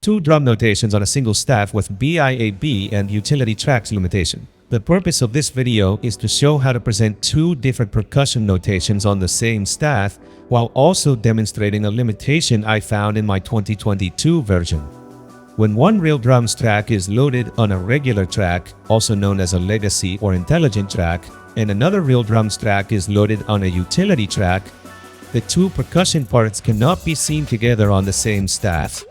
two drum notations on a single staff with BIAB and utility tracks limitation. The purpose of this video is to show how to present two different percussion notations on the same staff while also demonstrating a limitation I found in my 2022 version. When one RealDrums track is loaded on a regular track, also known as a legacy or intelligent track, and another RealDrums track is loaded on a utility track, the two percussion parts cannot be seen together on the same staff.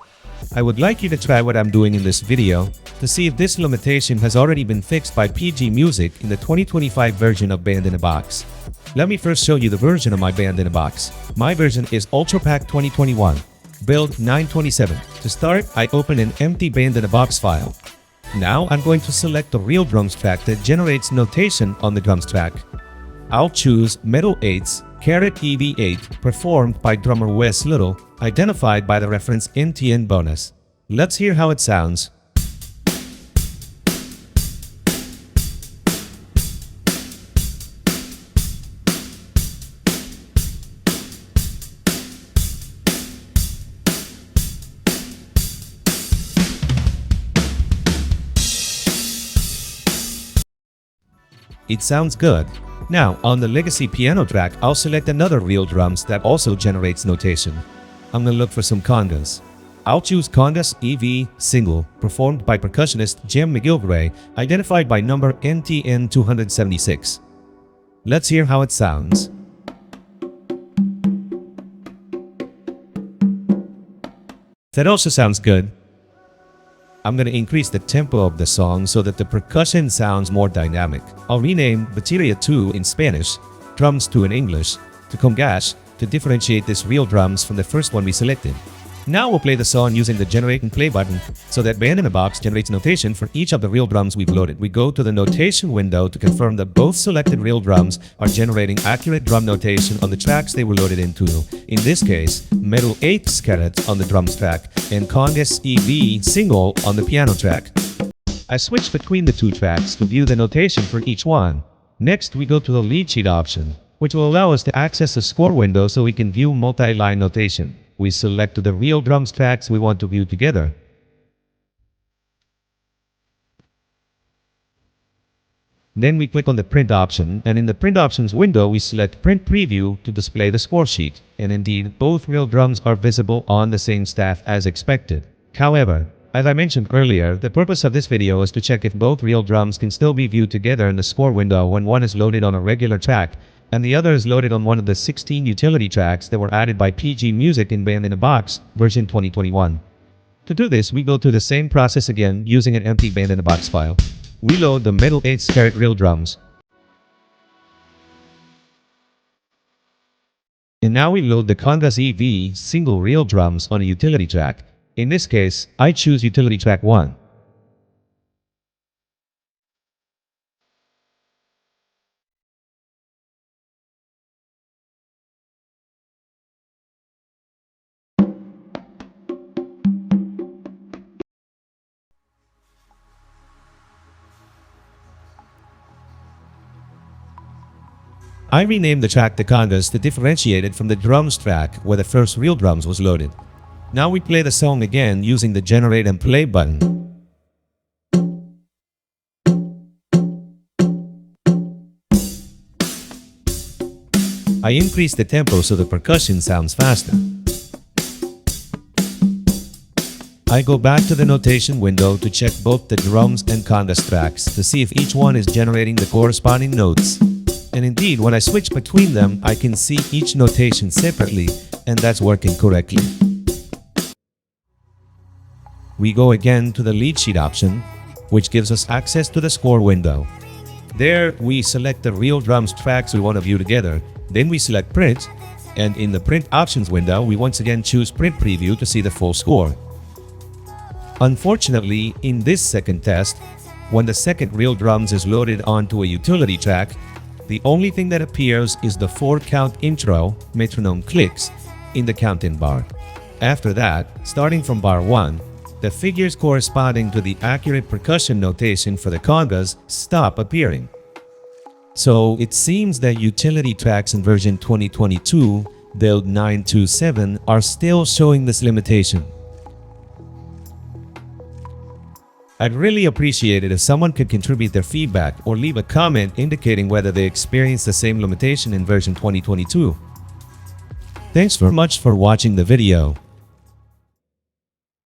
I would like you to try what I'm doing in this video to see if this limitation has already been fixed by PG Music in the 2025 version of Band in a Box. Let me first show you the version of my Band in a Box. My version is UltraPAK 2021, build 927. To start, I open an empty Band in a Box file. Now I'm going to select the RealDrums track that generates notation on the drums track. I'll choose Metal 8's EV8 performed by drummer Wes Little, identified by the reference NTN bonus. Let's hear how it sounds. It sounds good. Now, on the legacy piano track, I'll select another RealDrums that also generates notation. I'm gonna look for some congas. I'll choose Congas EV single, performed by percussionist Jim McGilvray, identified by number NTN 276. Let's hear how it sounds. That also sounds good. I'm gonna increase the tempo of the song so that the percussion sounds more dynamic. I'll rename Bateria 2 in Spanish, Drums 2 in English, to Congas to differentiate this RealDrums from the first one we selected. Now we'll play the song using the Generate and Play button so that Band in a Box generates notation for each of the RealDrums we've loaded. We go to the notation window to confirm that both selected RealDrums are generating accurate drum notation on the tracks they were loaded into. In this case, Metal 8's caret on the drums track and Congas EV single on the piano track. I switch between the two tracks to view the notation for each one. Next, we go to the lead sheet option, which will allow us to access the score window so we can view multi-line notation. We select the RealDrums tracks we want to view together. Then we click on the print option, and in the print options window we select print preview to display the score sheet. And indeed, both RealDrums are visible on the same staff as expected. However, as I mentioned earlier, the purpose of this video is to check if both RealDrums can still be viewed together in the score window when one is loaded on a regular track and the other is loaded on one of the 16 utility tracks that were added by PG Music in Band in a Box version 2021. To do this, we go through the same process again using an empty Band in a Box file. We load the Metal 8's caret RealDrums. And now we load the Congas EV single RealDrums on a utility track. In this case, I choose utility track 1. I renamed the track to Congas to differentiate it from the drums track where the first RealDrums was loaded. Now we play the song again using the Generate and Play button. I increase the tempo so the percussion sounds faster. I go back to the notation window to check both the drums and congas tracks to see if each one is generating the corresponding notes. And indeed, when I switch between them, I can see each notation separately, and that's working correctly. We go again to the lead sheet option, which gives us access to the score window. There, we select the RealDrums tracks we want to view together. Then we select print, and in the print options window, we once again choose print preview to see the full score. Unfortunately, in this second test, when the second RealDrums is loaded onto a utility track, the only thing that appears is the 4-count intro metronome clicks in the count-in bar. After that, starting from bar 1, the figures corresponding to the accurate percussion notation for the congas stop appearing. So it seems that utility tracks in version 2022, build 927, are still showing this limitation. I'd really appreciate it if someone could contribute their feedback or leave a comment indicating whether they experienced the same limitation in version 2022. Thanks very much for watching the video.